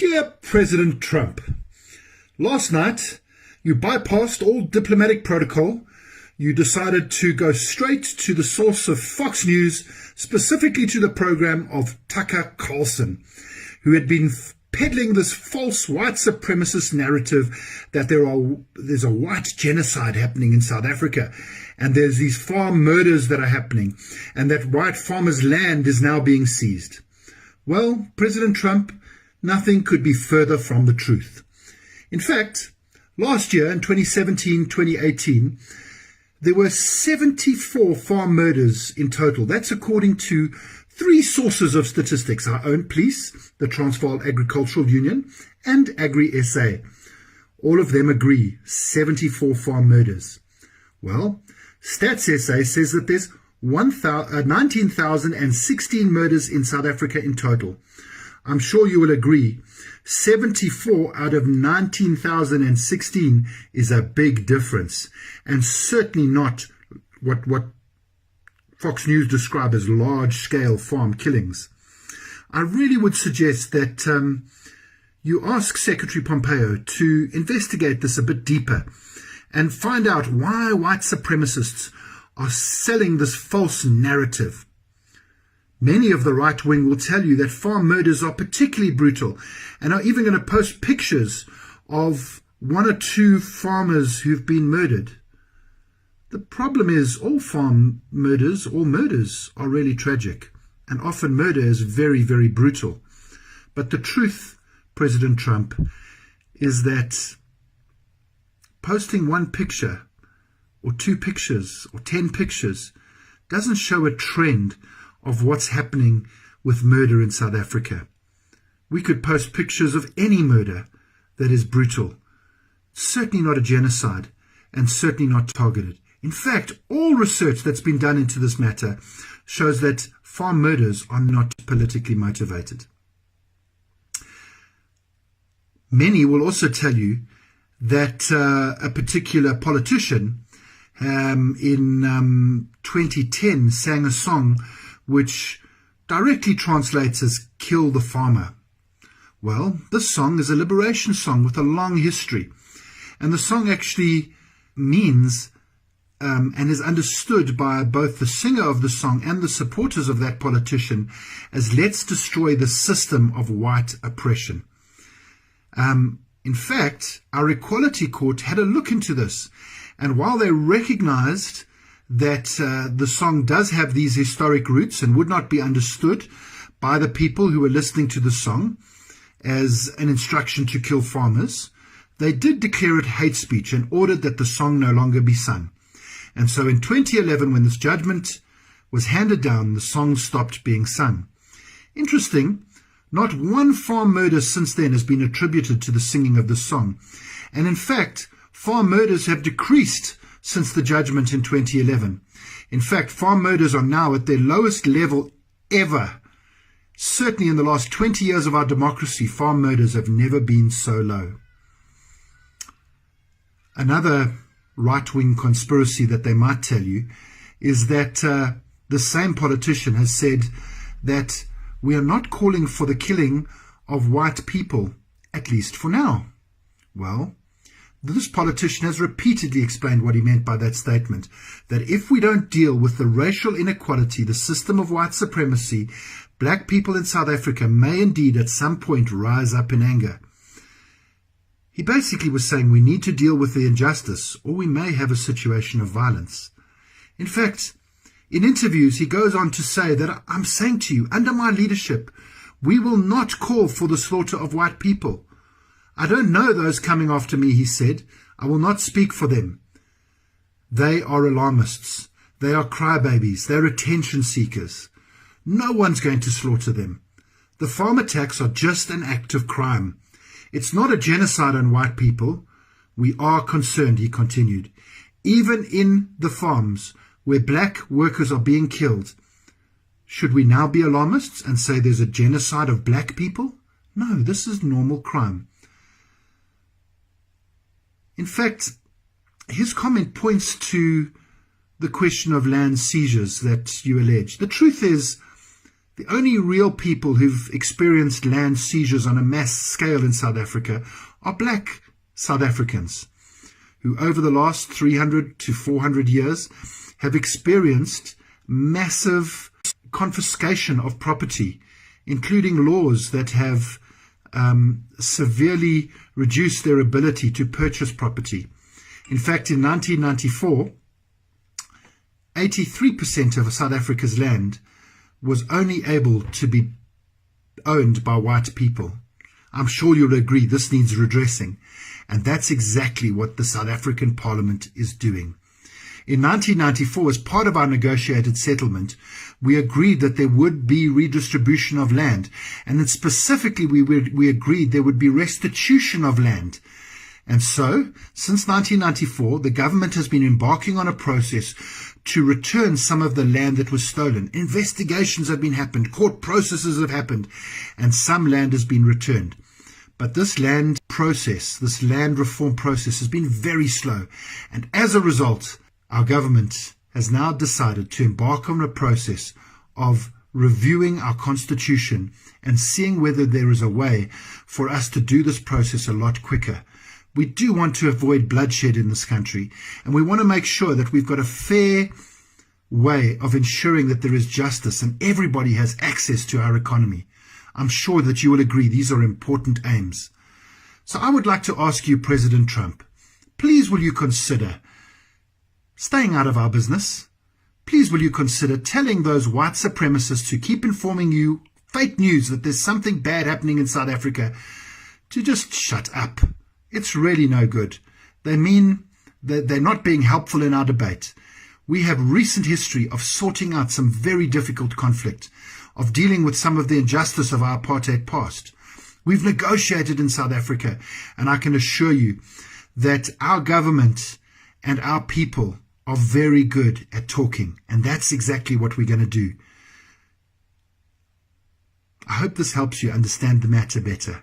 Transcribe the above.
Dear President Trump, last night you bypassed all diplomatic protocol. You decided to go straight to the source of Fox News, specifically to the program of Tucker Carlson, who had been peddling this false white supremacist narrative that there's a white genocide happening in South Africa, and there's these farm murders that are happening, and that white farmers' land is now being seized. Well, President Trump, nothing could be further from the truth. In fact, last year in 2017-2018, there were 74 farm murders in total. That's according to three sources of statistics: our own police, the Transvaal Agricultural Union, and Agri-SA. All of them agree, 74 farm murders. Well, Stats SA says that there's 19,016 murders in South Africa in total. I'm sure you will agree, 74 out of 19,016 is a big difference, and certainly not what Fox News describe as large-scale farm killings. I really would suggest that you ask Secretary Pompeo to investigate this a bit deeper and find out why white supremacists are selling this false narrative. Many of the right wing will tell you that farm murders are particularly brutal and are even going to post pictures of one or two farmers who've been murdered. The problem is all murders are really tragic, and often murder is very, very brutal. But the truth, President Trump, is that posting one picture or two pictures or 10 pictures doesn't show a trend of what's happening with murder in South Africa. We could post pictures of any murder that is brutal, certainly not a genocide, and certainly not targeted. In fact, all research that's been done into this matter shows that farm murders are not politically motivated. Many will also tell you that a particular politician in 2010 sang a song which directly translates as "kill the farmer." Well, this song is a liberation song with a long history, and the song actually means and is understood by both the singer of the song and the supporters of that politician as "let's destroy the system of white oppression." In fact, our Equality Court had a look into this, and while they recognized that the song does have these historic roots and would not be understood by the people who were listening to the song as an instruction to kill farmers, they did declare it hate speech and ordered that the song no longer be sung. And so in 2011, when this judgment was handed down, the song stopped being sung. Interesting, not one farm murder since then has been attributed to the singing of the song. And in fact, farm murders have decreased since the judgment in 2011. In fact, farm murders are now at their lowest level ever. Certainly in the last 20 years of our democracy, farm murders have never been so low. Another right-wing conspiracy that they might tell you is that the same politician has said that we are not calling for the killing of white people, at least for now. Well, this politician has repeatedly explained what he meant by that statement, that if we don't deal with the racial inequality, the system of white supremacy, black people in South Africa may indeed at some point rise up in anger. He basically was saying we need to deal with the injustice, or we may have a situation of violence. In fact, in interviews, he goes on to say that I'm saying to you, under my leadership, we will not call for the slaughter of white people. I don't know those coming after me, he said. I will not speak for them. They are alarmists. They are crybabies. They're attention seekers. No one's going to slaughter them. The farm attacks are just an act of crime. It's not a genocide on white people. We are concerned, he continued. Even in the farms where black workers are being killed, should we now be alarmists and say there's a genocide of black people? No, this is normal crime. In fact, his comment points to the question of land seizures that you allege. The truth is, The only real people who've experienced land seizures on a mass scale in South Africa are black South Africans, who over the last 300 to 400 years have experienced massive confiscation of property, including laws that have severely reduced their ability to purchase property. In fact, in 1994, 83% of South Africa's land was only able to be owned by white people. I'm sure you'll agree this needs redressing, and that's exactly what the South African Parliament is doing. In 1994, as part of our negotiated settlement, we agreed that there would be redistribution of land, and then specifically we agreed there would be restitution of land. And so, since 1994, the government has been embarking on a process to return some of the land that was stolen. Investigations have been happened, court processes have happened, and some land has been returned. But this land process, this land reform process has been very slow. And as a result, our government has now decided to embark on a process of reviewing our constitution and seeing whether there is a way for us to do this process a lot quicker. We do want to avoid bloodshed in this country, and we want to make sure that we've got a fair way of ensuring that there is justice and everybody has access to our economy. I'm sure that you will agree these are important aims. So I would like to ask you, President Trump, please will you consider staying out of our business? Please will you consider telling those white supremacists who keep informing you fake news that there's something bad happening in South Africa to just shut up? It's really no good. They mean that they're not being helpful in our debate. We have recent history of sorting out some very difficult conflict, of dealing with some of the injustice of our apartheid past. We've negotiated in South Africa, and I can assure you that our government and our people are very good at talking, and that's exactly what we're going to do. I hope this helps you understand the matter better.